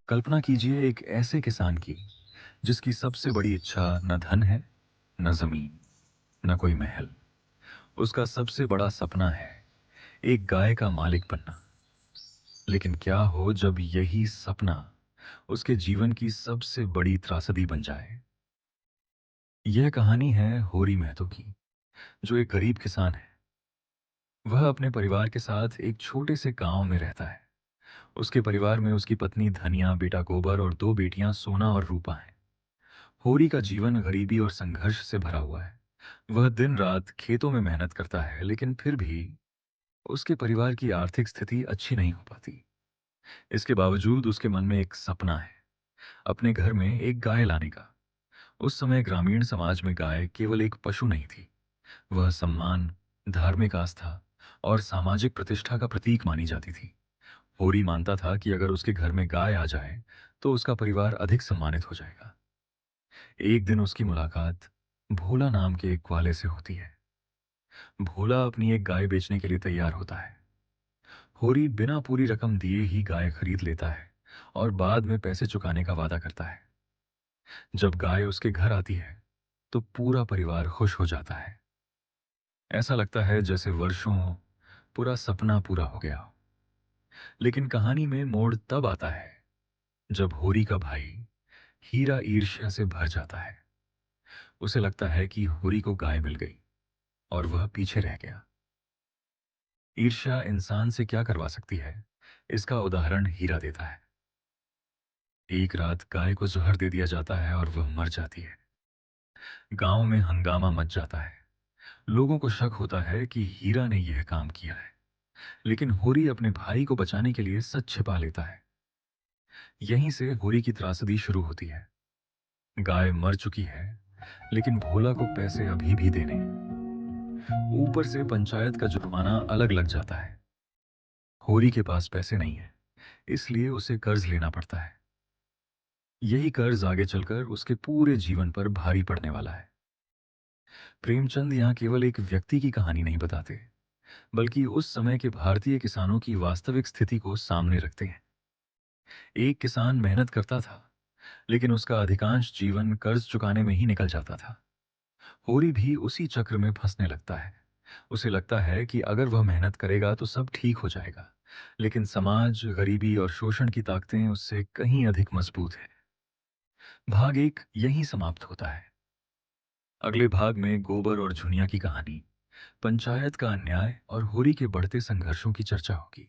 कल्पना कीजिए एक ऐसे किसान की जिसकी सबसे बड़ी इच्छा न धन है, न जमीन, न कोई महल। उसका सबसे बड़ा सपना है एक गाय का मालिक बनना। लेकिन क्या हो जब यही सपना उसके जीवन की सबसे बड़ी त्रासदी बन जाए। यह कहानी है होरी महतो की, जो एक गरीब किसान है। वह अपने परिवार के साथ एक छोटे से गांव में रहता है। उसके परिवार में उसकी पत्नी धनिया, बेटा गोबर और दो बेटियां सोना और रूपा हैं। होरी का जीवन गरीबी और संघर्ष से भरा हुआ है। वह दिन रात खेतों में मेहनत करता है, लेकिन फिर भी उसके परिवार की आर्थिक स्थिति अच्छी नहीं हो पाती। इसके बावजूद उसके मन में एक सपना है, अपने घर में एक गाय लाने का। उस समय ग्रामीण समाज में गाय केवल एक पशु नहीं थी, वह सम्मान, धार्मिक आस्था और सामाजिक प्रतिष्ठा का प्रतीक मानी जाती थी। होरी मानता था कि अगर उसके घर में गाय आ जाए तो उसका परिवार अधिक सम्मानित हो जाएगा। एक दिन उसकी मुलाकात भोला नाम के एक ग्वाले से होती है। भोला अपनी एक गाय बेचने के लिए तैयार होता है। होरी बिना पूरी रकम दिए ही गाय खरीद लेता है और बाद में पैसे चुकाने का वादा करता है। जब गाय उसके घर आती है तो पूरा परिवार खुश हो जाता है। ऐसा लगता है जैसे वर्षों पूरा सपना पूरा हो गया। लेकिन कहानी में मोड़ तब आता है जब होरी का भाई हीरा ईर्ष्या से भर जाता है। उसे लगता है कि होरी को गाय मिल गई और वह पीछे रह गया। ईर्ष्या इंसान से क्या करवा सकती है, इसका उदाहरण हीरा देता है। एक रात गाय को जहर दे दिया जाता है और वह मर जाती है। गांव में हंगामा मच जाता है। लोगों को शक होता है कि हीरा ने यह काम किया है, लेकिन होरी अपने भाई को बचाने के लिए सच छिपा लेता है। यहीं से होरी की त्रासदी शुरू होती है। गाय मर चुकी है, लेकिन भोला को पैसे अभी भी देने। ऊपर से पंचायत का जुर्माना अलग लग जाता है। होरी के पास पैसे नहीं है, इसलिए उसे कर्ज लेना पड़ता है। यही कर्ज आगे चलकर उसके पूरे जीवन पर भारी पड़ने वाला है। प्रेमचंद यहाँ केवल एक व्यक्ति की कहानी नहीं बताते, बल्कि उस समय के भारतीय किसानों की वास्तविक स्थिति को सामने रखते हैं। एक किसान मेहनत करता था, लेकिन उसका अधिकांश जीवन कर्ज चुकाने में ही निकल जाता था। होरी भी उसी चक्र में फंसने लगता है। उसे लगता है कि अगर वह मेहनत करेगा तो सब ठीक हो जाएगा, लेकिन समाज, गरीबी और शोषण की ताकतें उससे कहीं अधिक मजबूत है। भाग एक यहीं समाप्त होता है। अगले भाग में गोबर और झुनिया की कहानी, पंचायत का अन्याय और होरी के बढ़ते संघर्षों की चर्चा होगी।